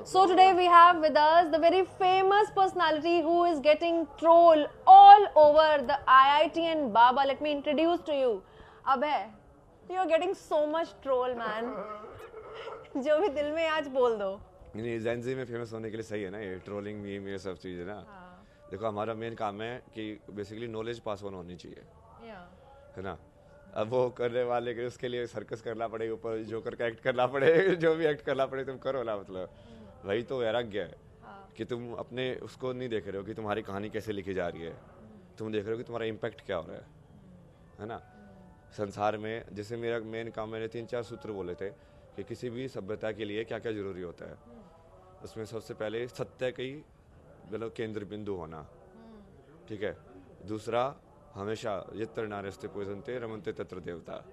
So today we have with us the very famous personality who is getting troll all over the IIT and Baba. Let me introduce to you, Abhay. You are getting so much troll, man. जो भी दिल में आज बोल दो. नहीं Gen Z में famous होने के लिए सही है ना ये ट्रोलिंग मीम ये सब चीज़ें ना. देखो हमारा मेन काम है कि बेसिकली नॉलेज पास ऑन होनी चाहिए, है ना. अब वो करने वाले के उसके लिए सर्कस करना पड़े, ऊपर जोकर का एक्ट करना पड़े, जो भी एक्ट करना पड़े तुम करो ना. मतलब वही तो वैराग्य है कि तुम अपने उसको नहीं देख रहे हो कि तुम्हारी कहानी कैसे लिखी जा रही है, तुम देख रहे हो कि तुम्हारा इम्पैक्ट क्या हो रहा है ना. संसार में जैसे मेरा मेन काम, मैंने 3-4 सूत्र बोले थे कि किसी भी सभ्यता के लिए क्या क्या जरूरी होता है. उसमें सबसे पहले सत्य की मतलब केंद्र बिंदु होना, ठीक है. दूसरा, हमेशा यत्र नार्यस्ते पूजन्ते रमन्ते तत्र देवता,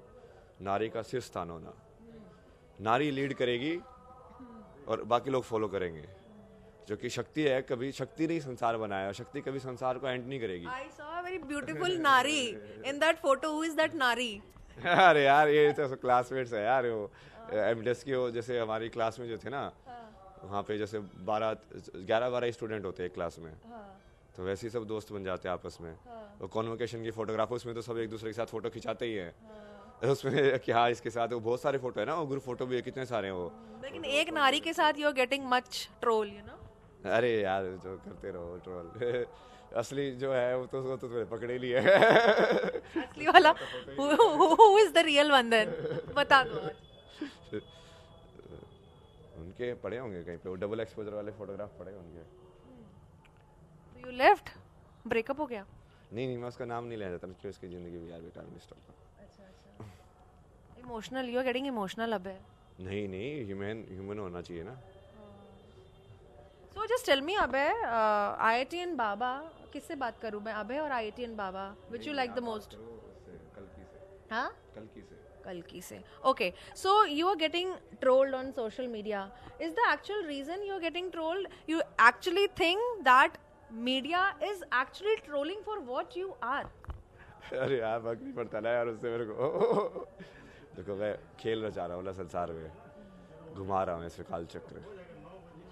नारी का शीर्ष स्थान होना. नारी लीड करेगी और बाकी लोग फॉलो करेंगे. जो कि शक्ति है, कभी शक्ति नहीं संसार बनाया, शक्ति कभी संसार को एंड नहीं करेगी. I saw a very beautiful Nari in that photo. Who is that Nari? अरे यार ये तो क्लासमेट्स है यार. वो एमडेस की, वो जैसे हमारी क्लास में जो थे ना, वहाँ पे जैसे 11-12 स्टूडेंट होते हैं एक क्लास में, तो वैसे ही सब दोस्त बन जाते हैं आपस में. और कॉन्वोकेशन की फोटोग्राफ, उसमें तो सब एक दूसरे के साथ फोटो खिंचाते ही हैं. उसमें क्या इसके साथ वो बहुत सारे फोटो है ना, वो ग्रुप फोटो भी है, कितने सारे हैं वो. लेकिन एक नारी के साथ you are getting much troll, you know. अरे यार जो करते रहो ट्रोल. असली जो है वो तो तुम्हें पकड़े लिए है. असली वाला who is the real one then? बता दो. उनके पड़े होंगे कहीं पे, वो डबल एक्सपोजर वाले फोटोग्राफ पड़े होंगे. तो यू लेफ्ट, ब्रेकअप हो गया? नहीं मैं उसका नाम नहीं ले जाता, क्यों उसकी जिंदगी भी यार बेकार में स्टॉप. अच्छा. Emotional, you are getting emotional अब है. नहीं ह्यूमन होना चाहिए ना. So just tell me, अबे, IIT and बाबा, किससे बात करूँ मैं, अबे और IIT and Baba, which you like the most? कल्कि से. हाँ? कल्कि से. Okay, so you are getting trolled on social media. Is the actual reason you are getting trolled? You actually think that media is actually trolling for what you are? अरे यार फर्क नहीं पड़ता ना यार उससे मेरे को. देखो मैं खेल रचा रहा हूँ ना संसार में, घुमा रहा हूँ ऐसे काल चक्र.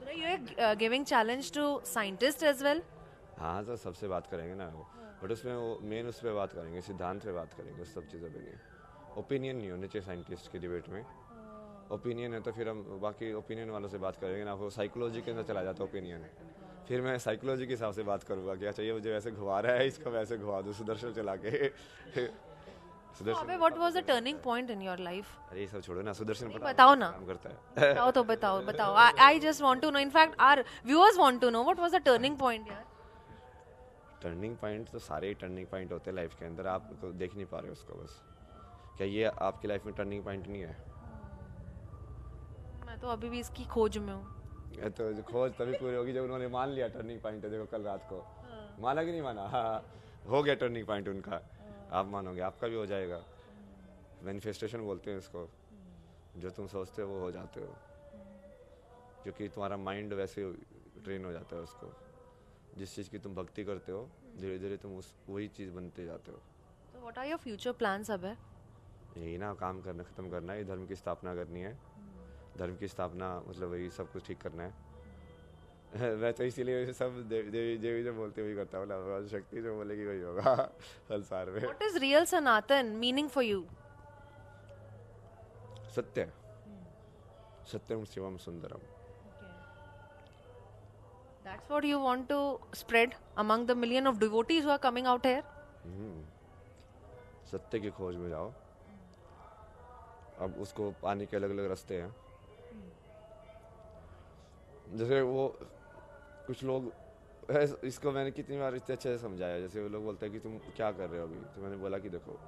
So you are giving challenge to scientists as well? हाँ तो सबसे बात करेंगे ना वो, बट उसमें वो मेन उस पर बात करेंगे, सिद्धांत पे बात करेंगे, उस सब चीज़ों पे नहीं. ओपिनियन नहीं होने चाहिए साइंटिस्ट की डिबेट में. ओपिनियन है तो फिर हम बाकी ओपिनियन वालों से बात करेंगे ना. वो साइकोलॉजी के अंदर चला जाता है ओपिनियन. फिर मैं साइकोलॉजी के हिसाब से बात करूँगा कि अच्छा ये मुझे वैसे घुमा रहा है, इसको वैसे घुमा दूँ सुदर्शन चला के. अबे what was the turning point in your life? अरे ये सब छोड़ो ना, सुदर्शन बताओ ना. काम करता है. बताओ तो बताओ. I just want to know. In fact, our viewers want to know what was the turning point यार. टर्निंग पॉइंट तो सारे ही टर्निंग पॉइंट होते हैं लाइफ के अंदर, आप तो देख नहीं पा रहे उसको बस. क्या ये आपकी लाइफ में टर्निंग पॉइंट नहीं है? मैं तो अभी भी इसकी खोज में हूँ. तो खोज तभी पूरी होगी जब उन्होंने मान लिया टर्निंग पॉइंट है. देखो कल रात को माना कि नहीं माना, हाँ हो गया टर्निंग पॉइंट उनका. आप मानोगे आपका भी हो जाएगा. मैनिफेस्टेशन बोलते हैं इसको. जो तुम सोचते हो वो हो जाते हो, क्योंकि तुम्हारा माइंड वैसे ट्रेन हो जाता है उसको. जिस चीज़ की तुम भक्ति करते हो धीरे धीरे तुम उस वही चीज़ बनते जाते हो. तो what are your future plans अब है? यही ना, काम करना ख़त्म करना है, धर्म की स्थापना करनी है. धर्म की स्थापना मतलब वही सब कुछ ठीक करना है. मैं तो इसीलिए सब देवी जो बोलते वही करता हूँ ना. शक्ति जो बोलेगी वही होगा संसार में. What is real Sanatan meaning for you? सत्य. सत्यम Shivam Sundaram. That's what you want to spread among the million of devotees who are coming out here? सत्य की खोज में जाओ. अब उसको पाने के अलग अलग रास्ते हैं. जैसे वो कुछ लोग, इसको मैंने कितनी बार इतने अच्छे से समझाया. जैसे वो लोग बोलते हैं कि तुम क्या कर रहे हो अभी, तो मैंने बोला कि देखो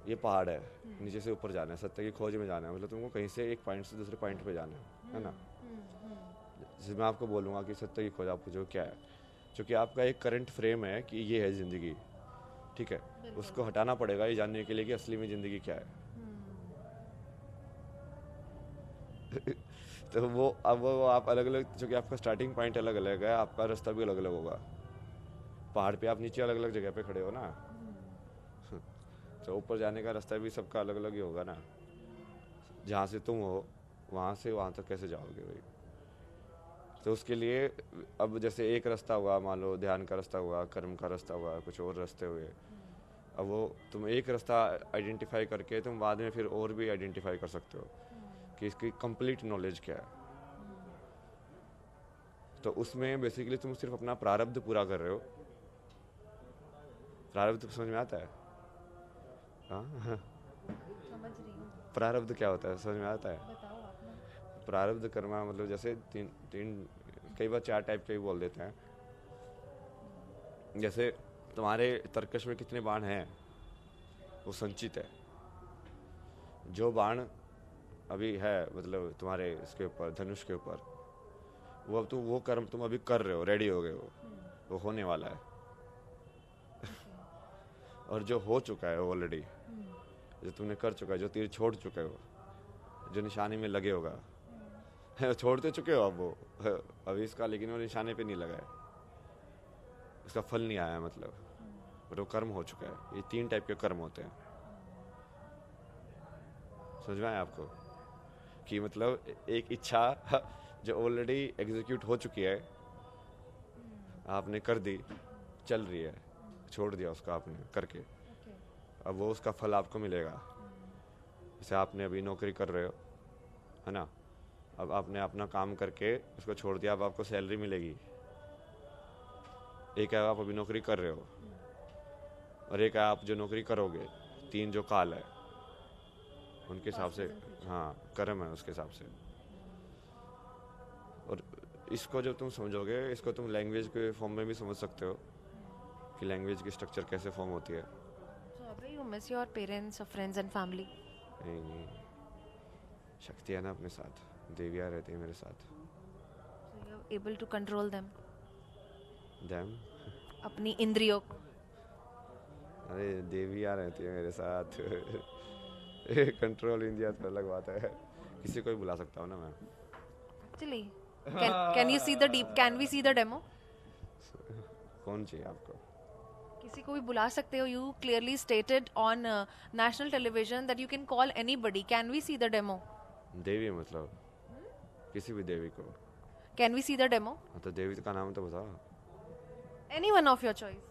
ये पहाड़ है, नीचे से ऊपर जाना है, सत्य की खोज में जाना है. मतलब तुमको कहीं से एक पॉइंट से दूसरे पॉइंट पे जाना है ना. जैसे मैं आपको बोलूँगा कि सत्य की खोज आप पूछो क्या है, क्योंकि आपका एक करंट फ्रेम है कि ये है ज़िंदगी, ठीक है. उसको हटाना पड़ेगा ये जानने के लिए कि असली में ज़िंदगी क्या है. तो वो अब वो आप अलग अलग, जो कि आपका स्टार्टिंग पॉइंट अलग अलग है, आपका रास्ता भी अलग अलग होगा. पहाड़ पे आप नीचे अलग अलग जगह पे खड़े हो ना, तो ऊपर जाने का रास्ता भी सबका अलग अलग ही होगा ना. जहाँ से तुम हो वहाँ से वहाँ तक कैसे जाओगे भाई. तो उसके लिए अब जैसे एक रास्ता हुआ, मान लो ध्यान का रास्ता हुआ, कर्म का रास्ता हुआ, कुछ और रास्ते हुए। अब वो तुम एक रास्ता आइडेंटिफाई करके तुम बाद में फिर और भी आइडेंटिफाई कर सकते हो कि इसकी कंप्लीट नॉलेज क्या है। तो उसमें बेसिकली तुम सिर्फ अपना प्रारब्ध पूरा कर रहे हो। प्रारब्ध समझ में आता है? हाँ समझ रही हूँ। प्रारब्ध क्या होता है समझ में आता है? बताओ आप ना। प्रारब्ध कर्मा मतलब जैसे तीन कई बार 4 टाइप के भी बोल देते हैं। जैसे तुम्हारे तर्कश में कितने बाण हैं वो संचित है। जो बाण अभी है मतलब तुम्हारे इसके ऊपर, धनुष के ऊपर, वो अब वो कर्म तुम अभी कर रहे हो, रेडी हो गए हो, वो होने वाला है। और जो हो चुका है ऑलरेडी, जो तुमने कर चुका है, जो तीर छोड़ चुके हो, जो निशाने में लगे होगा छोड़ते चुके हो अब वो अभी इसका, लेकिन वो निशाने पे नहीं लगा है, उसका फल नहीं आया मतलब, और वो कर्म हो चुका है। ये 3 टाइप के कर्म होते हैं। समझ में आया आपको कि मतलब एक इच्छा जो ऑलरेडी एग्जीक्यूट हो चुकी है, आपने कर दी, चल रही है, छोड़ दिया उसका आपने करके, अब वो उसका फल आपको मिलेगा। जैसे आपने अभी नौकरी कर रहे हो, है ना, अब आपने अपना काम करके उसको छोड़ दिया, अब आपको सैलरी मिलेगी। एक है आप अभी नौकरी कर रहे हो, और एक है आप जो नौकरी करोगे। 3 जो काल है उनके हिसाब से, हाँ कर्म है उसके हिसाब से। और इसको जब तुम समझोगे, इसको तुम लैंग्वेज के फॉर्म में भी समझ सकते हो कि लैंग्वेज की स्ट्रक्चर कैसे फॉर्म होती है। So Abhay, you miss your parents or friends and family? नहीं, शक्ति है ना अपने साथ, देवियाँ रहती है मेरे साथ। So you are able to control them? Them? अपनी इंद्रियों को? अरे देवियाँ रहती है मेरे साथ कंट्रोल इंडिया तो अलग बात है, किसी को भी बुला सकता हूँ ना मैं। Actually, can you see the deep? Can we see the demo? कौन चाहिए आपको? किसी को भी बुला सकते हो. You clearly stated on national television that you can call anybody. Can we see the demo? देवी मतलब किसी भी देवी को। Can we see the demo? हाँ तो देवी का नाम तो बता। Any one of your choice.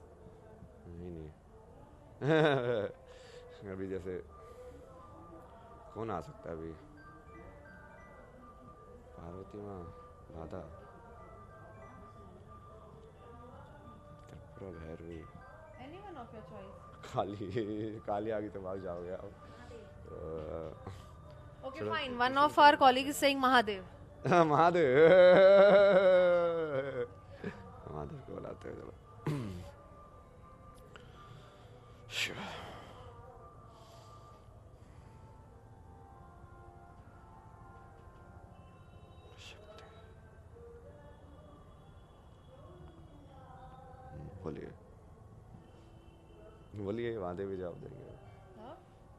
नहीं अभी जैसे कौन आ सकता है अभी? पार्वती माँ, Radha, Tripura, Bhairavi. Any one of your choice. काली आ गई तो भाग जाओगे आप। Okay, fine. One of our colleagues is saying Mahadev. Mahadev Mahadev को बुलाते हैं, चलो। बोलिए बोलिए, महादेव भी जवाब देंगे।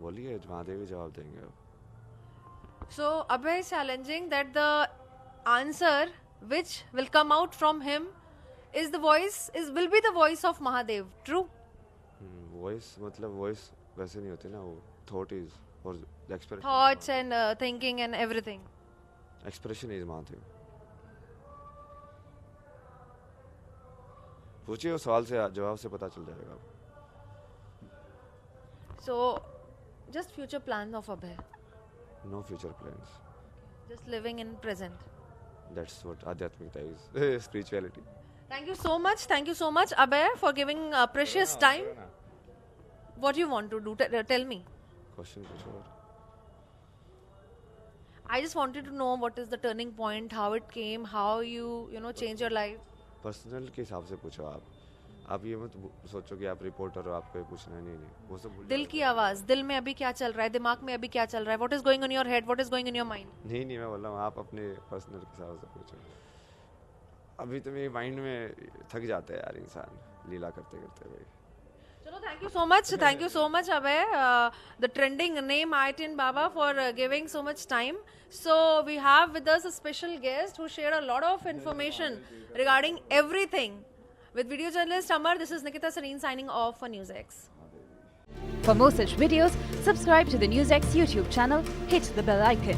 बोलिए, महादेव भी जवाब देंगे। So Abhay is challenging that the answer which will come out from him is the voice will be the voice of Mahadev. True? Voice मतलब वॉइस वैसे नहीं होती ना, वो थॉट इज और expression, Thoughts and thinking and everything. Expression is Mahadev. पूछिए, उस सवाल से जवाब से पता चल जाएगा। So just future plans of Abhay. No future plans, Just living in present. That's what आध्यात्मिकता is, spirituality. Thank you so much. Thank you so much, Abhay, for giving precious time. What you want to do? Tell me. Question पूछो। और I just wanted to know what is the turning point, how it came, how you change your life. Personal के हिसाब से पूछो आप ये मत सोचो कि आप रिपोर्टर हो, आपको ये पूछना है। नहीं वो सब भूल दिल जाओ। की आवाज, दिल में अभी क्या चल रहा है, दिमाग में अभी क्या चल रहा है, what is going on your head, what is going in your mind? नहीं मैं बोल रहा हूँ आप अपने पर्सनल के हिसाब से पूछो। अभी तो मेरे माइंड में थक जाता है यार इंसान लीला करते करते भाई। चलो, thank you so much Abhay, the trending name Ayatin Baba, for giving so much time. So we have with us a special guest who shared a lot of information regarding everything. With video journalist Amar, this is Nikita Sareen signing off for NewsX. For more such videos, subscribe to the NewsX YouTube channel, hit the bell icon.